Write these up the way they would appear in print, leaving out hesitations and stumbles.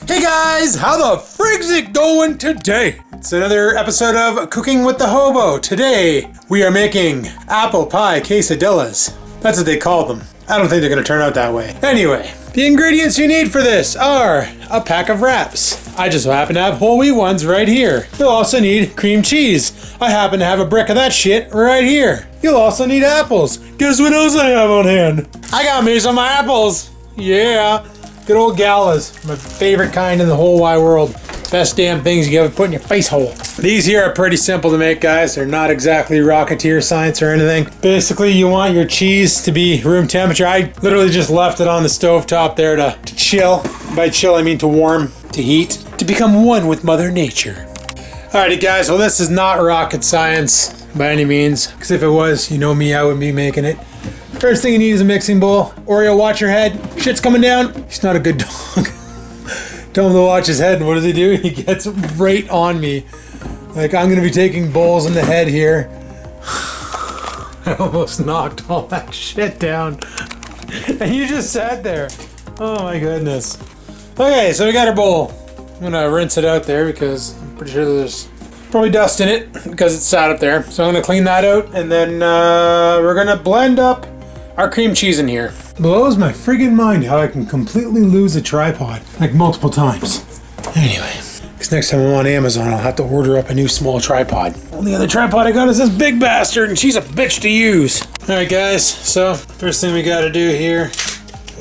Hey guys, how the frig's it going today? It's another episode of Cooking with the Hobo. Today, we are making apple pie quesadillas. That's what they call them. I don't think they're gonna turn out that way. Anyway, the ingredients you need for this are a pack of wraps. I just happen to have whole wheat ones right here. You'll also need cream cheese. I happen to have a brick of that shit right here. You'll also need apples. Guess what else I have on hand? I got me some apples. Yeah. Good old galas. My favorite kind in the whole wide world. Best damn things you ever put in your face hole. These here are pretty simple to make, guys. They're not exactly rocketeer science or anything. Basically, you want your cheese to be room temperature. I literally just left it on the stovetop there to chill. By chill, I mean to warm, to heat, to become one with Mother Nature. Alrighty, guys. Well, this is not rocket science by any means. Because if it was, you know me, I wouldn't be making it. First thing you need is a mixing bowl. Oreo, watch your head. Shit's coming down. He's not a good dog. Tell him to watch his head, and what does he do? He gets right on me. Like, I'm gonna be taking bowls in the head here. I almost knocked all that shit down. And you just sat there. Oh my goodness. Okay, so we got our bowl. I'm gonna rinse it out there because I'm pretty sure there's probably dust in it because it's sat up there. So I'm gonna clean that out, and then we're gonna blend up our cream cheese in here. Blows my friggin' mind how I can completely lose a tripod, like multiple times. Anyway, because next time I'm on Amazon, I'll have to order up a new small tripod. Only other tripod I got is this big bastard, and she's a bitch to use. Alright guys, so first thing we gotta do here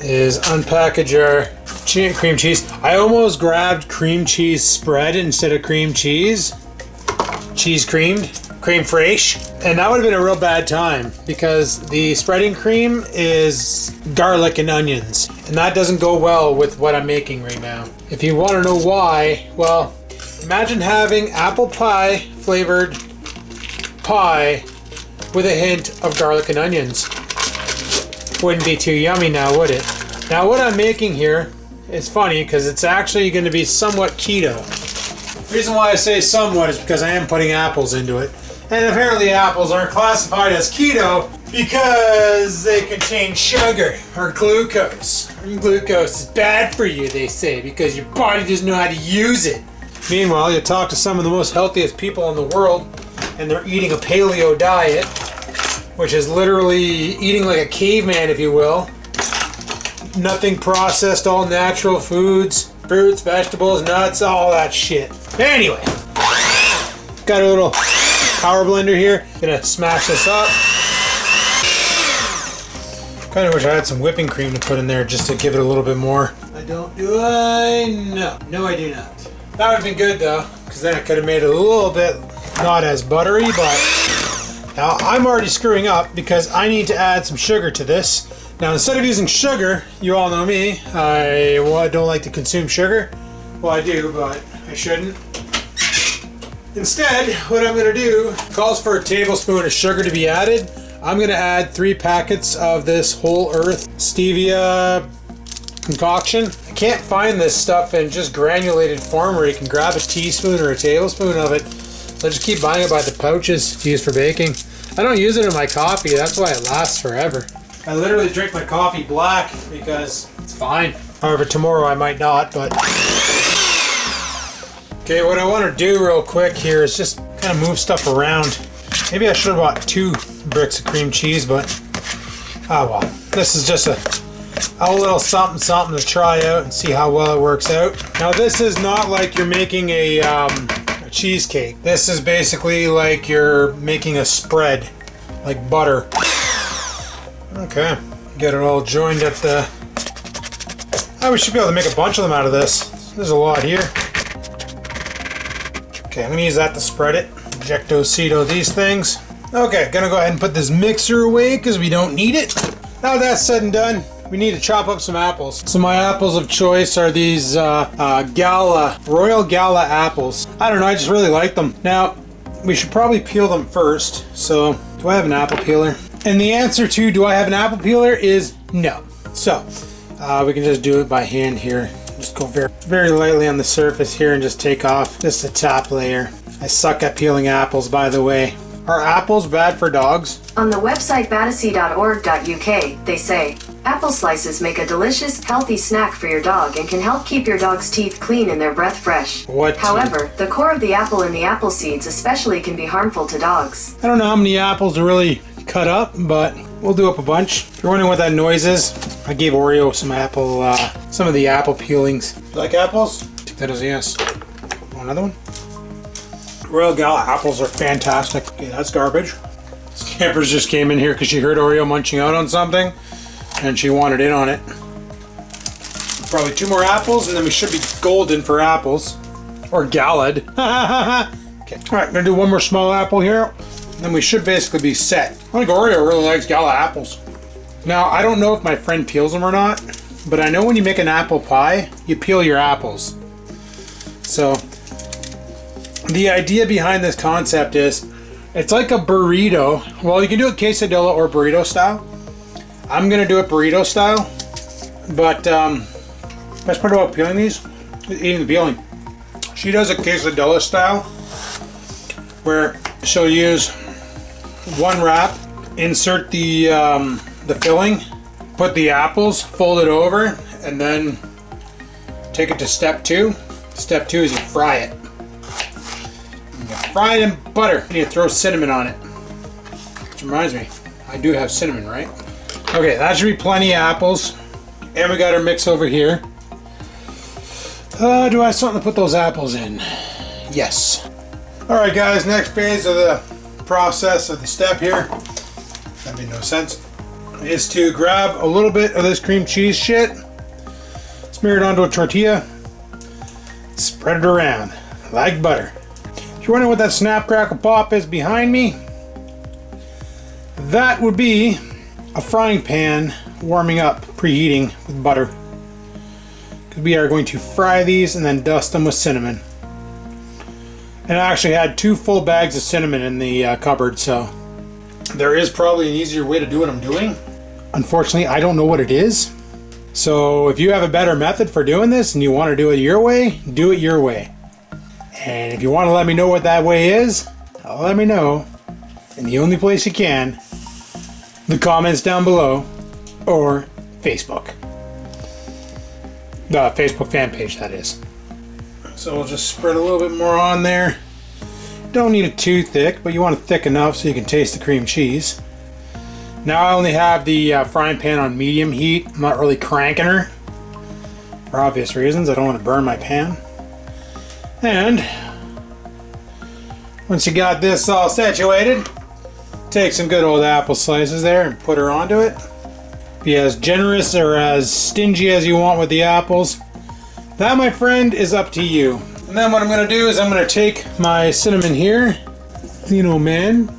is unpackage our cream cheese. I almost grabbed cream cheese spread instead of cream cheese. Cheese creamed. Creme fraiche, and that would have been a real bad time because the spreading cream is garlic and onions, and that doesn't go well with what I'm making right now. If you want to know why, well, imagine having apple pie flavored pie with a hint of garlic and onions. Wouldn't be too yummy now, would it? Now what I'm making here is funny because it's actually going to be somewhat keto. The reason why I say somewhat is because I am putting apples into it. And apparently apples aren't classified as keto because they contain sugar or glucose. And glucose is bad for you, they say, because your body doesn't know how to use it. Meanwhile, you talk to some of the most healthiest people in the world, and they're eating a paleo diet, which is literally eating like a caveman, if you will. Nothing processed, all natural foods, fruits, vegetables, nuts, all that shit. Anyway, got a little power blender here. Gonna smash this up. Kind of wish I had some whipping cream to put in there just to give it a little bit more. Do I? No. No, I do not. That would have been good though, because then I could have made it a little bit not as buttery, but now I'm already screwing up because I need to add some sugar to this. Now instead of using sugar, you all know me, I don't like to consume sugar. Well, I do, but I shouldn't. Instead, what I'm going to do calls for a tablespoon of sugar to be added. I'm going to add 3 packets of this whole earth stevia concoction. I can't find this stuff in just granulated form where you can grab a teaspoon or a tablespoon of it. So I just keep buying it by the pouches to use for baking. I don't use it in my coffee, that's why it lasts forever. I literally drink my coffee black because it's fine. However, tomorrow I might not, but... Okay, what I want to do real quick here is just kind of move stuff around. Maybe I should have bought 2 bricks of cream cheese, but oh well. This is just a little something to try out and see how well it works out. Now this is not like you're making a cheesecake. This is basically like you're making a spread, like butter. Okay, get it all joined at the... We should be able to make a bunch of them out of this. There's a lot here. Okay, I'm gonna use that to spread it. Ejecto-cedo these things. Okay, gonna go ahead and put this mixer away because we don't need it. Now that's said and done, we need to chop up some apples. So my apples of choice are these Royal Gala apples. I don't know, I just really like them. Now, we should probably peel them first. So, do I have an apple peeler? And the answer to do I have an apple peeler is no. So, we can just do it by hand here. Just go very, very lightly on the surface here and just take off just the top layer. I suck at peeling apples, by the way. Are apples bad for dogs? On the website battersea.org.uk, they say, Apple slices make a delicious, healthy snack for your dog and can help keep your dog's teeth clean and their breath fresh. However, the core of the apple and the apple seeds especially can be harmful to dogs. I don't know how many apples to really cut up, but we'll do up a bunch. If you're wondering what that noise is, I gave Oreo some of the apple peelings. You like apples? Take that as a yes. Want another one? Royal Gala apples are fantastic. Okay, that's garbage. Campers just came in here because she heard Oreo munching out on something and she wanted in on it. Probably 2 more apples and then we should be golden for apples. Or Galad. Okay. Alright, gonna do 1 more small apple here. And then we should basically be set. I think Oreo really likes Gala apples. Now, I don't know if my friend peels them or not, but I know when you make an apple pie, you peel your apples. So, the idea behind this concept is, it's like a burrito. Well, you can do it quesadilla or burrito style. I'm gonna do it burrito style, but best part about peeling these is eating the peeling. She does a quesadilla style, where she'll use 1 wrap, insert the filling, put the apples, fold it over, and then take it to step 2. Step 2 is you fry it. Fry it in butter. You need to throw cinnamon on it. Which reminds me, I do have cinnamon, right? Okay, that should be plenty of apples. And we got our mix over here. Do I have something to put those apples in? Yes. Alright guys, next phase of the process of the step here, that made no sense, is to grab a little bit of this cream cheese shit, smear it onto a tortilla, spread it around like butter. If you're wondering what that snap crackle pop is behind me, that would be a frying pan warming up, preheating with butter. Because we are going to fry these and then dust them with cinnamon. And I actually had 2 full bags of cinnamon in the cupboard, so there is probably an easier way to do what I'm doing. Unfortunately, I don't know what it is. So if you have a better method for doing this and you want to do it your way, do it your way. And if you want to let me know what that way is, let me know. And the only place you can, the comments down below, or Facebook. The Facebook fan page, that is. So we'll just spread a little bit more on there. Don't need it too thick, but you want it thick enough so you can taste the cream cheese. Now I only have the frying pan on medium heat. I'm not really cranking her. For obvious reasons, I don't want to burn my pan. And once you got this all situated, take some good old apple slices there and put her onto it. Be as generous or as stingy as you want with the apples. That, my friend, is up to you. And then what I'm going to do is I'm going to take my cinnamon here, man,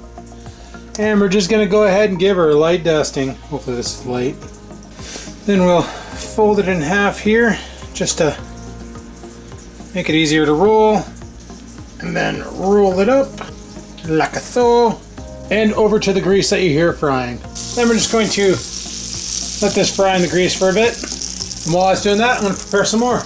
and we're just going to go ahead and give her a light dusting. Hopefully this is light. Then we'll fold it in half here just to make it easier to roll, and then roll it up like a so, and over to the grease that you hear frying. Then we're just going to let this fry in the grease for a bit, and while it's doing that, I'm going to prepare some more.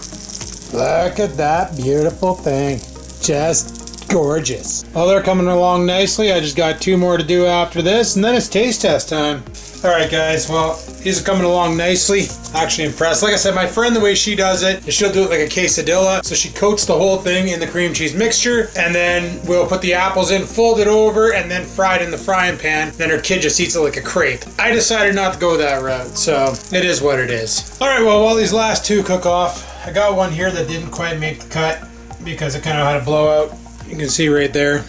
Look at that beautiful thing, just gorgeous. Well, they're coming along nicely. I just got 2 more to do after this, and then it's taste test time. Alright guys, well, these are coming along nicely. Actually impressed. Like I said, my friend, the way she does it is she'll do it like a quesadilla. So she coats the whole thing in the cream cheese mixture, and then we'll put the apples in, fold it over, and then fry it in the frying pan. Then her kid just eats it like a crepe. I decided not to go that route, so it is what it is. Alright, well, while these last 2 cook off, I got one here that didn't quite make the cut because it kind of had a blowout. You can see right there.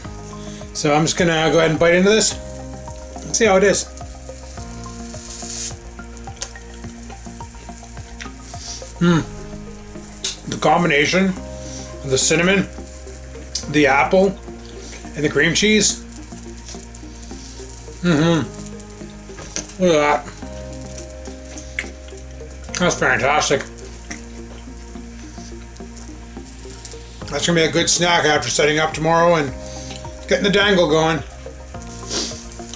So I'm just gonna go ahead and bite into this and see how it is. The combination of the cinnamon, the apple, and the cream cheese. Look at that. That's fantastic. That's gonna be a good snack after setting up tomorrow and getting the dangle going.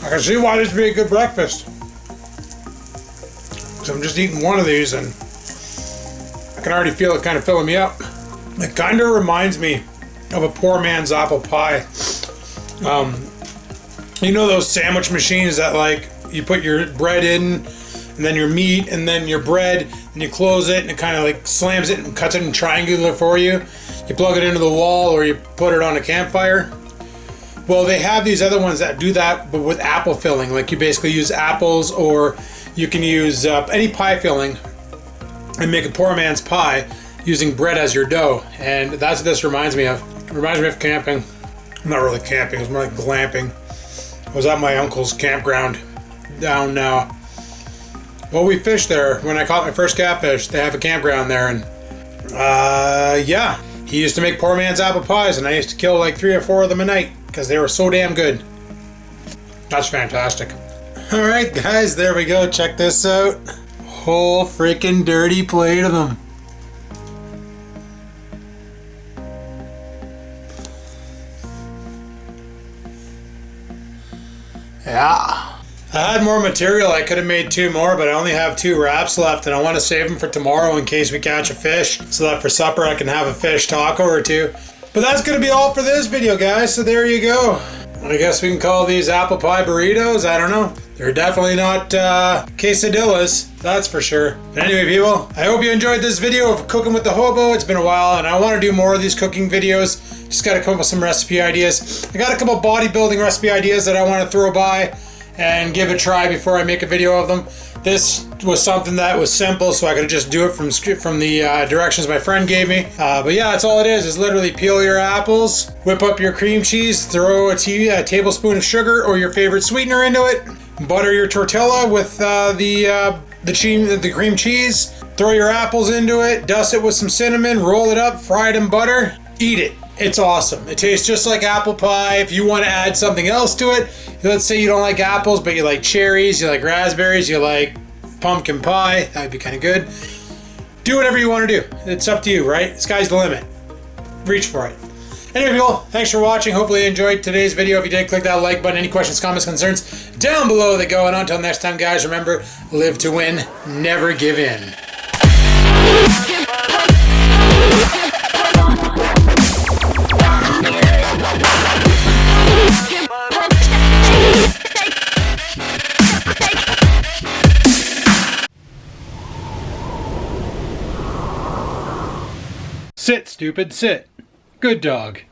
I can see why this would be a good breakfast. Because I'm just eating one of these and I can already feel it kind of filling me up. It kind of reminds me of a poor man's apple pie. You know those sandwich machines that like you put your bread in and and then your meat, and then your bread, and you close it, and it kind of like slams it and cuts it in triangular for you. You plug it into the wall, or you put it on a campfire. Well, they have these other ones that do that, but with apple filling. Like you basically use apples, or you can use any pie filling and make a poor man's pie using bread as your dough. And that's what this reminds me of. It reminds me of camping. Not really camping, it was more like glamping. I was at my uncle's campground down now. Well, we fished there. When I caught my first catfish, they have a campground there, and yeah. He used to make poor man's apple pies, and I used to kill like 3 or 4 of them a night because they were so damn good. That's fantastic. Alright guys, there we go. Check this out. Whole freaking dirty plate of them. Yeah. I had more material. I could have made 2 more, but I only have 2 wraps left, and I want to save them for tomorrow in case we catch a fish, so that for supper I can have a fish taco or 2. But that's going to be all for this video, guys, so there you go. I guess we can call these apple pie burritos. I don't know. They're definitely not quesadillas, that's for sure. But anyway, people, I hope you enjoyed this video of cooking with the hobo. It's been a while, and I want to do more of these cooking videos. Just got to come up with some recipe ideas. I got a couple bodybuilding recipe ideas that I want to throw by and give it a try before I make a video of them. This was something that was simple, so I could just do it from the directions my friend gave me. But yeah, that's all it is literally peel your apples, whip up your cream cheese, throw a tablespoon of sugar or your favorite sweetener into it, butter your tortilla with the cream cheese, throw your apples into it, dust it with some cinnamon, roll it up, fry it in butter, eat it. It's awesome. It tastes just like apple pie. If you want to add something else to it, let's say you don't like apples, but you like cherries, you like raspberries, you like pumpkin pie, that would be kind of good. Do whatever you want to do. It's up to you, right? Sky's the limit. Reach for it. Anyway, people, thanks for watching. Hopefully you enjoyed today's video. If you did, click that like button. Any questions, comments, concerns, down below that go. And until next time, guys, remember, live to win, never give in. Sit, stupid, sit. Good dog.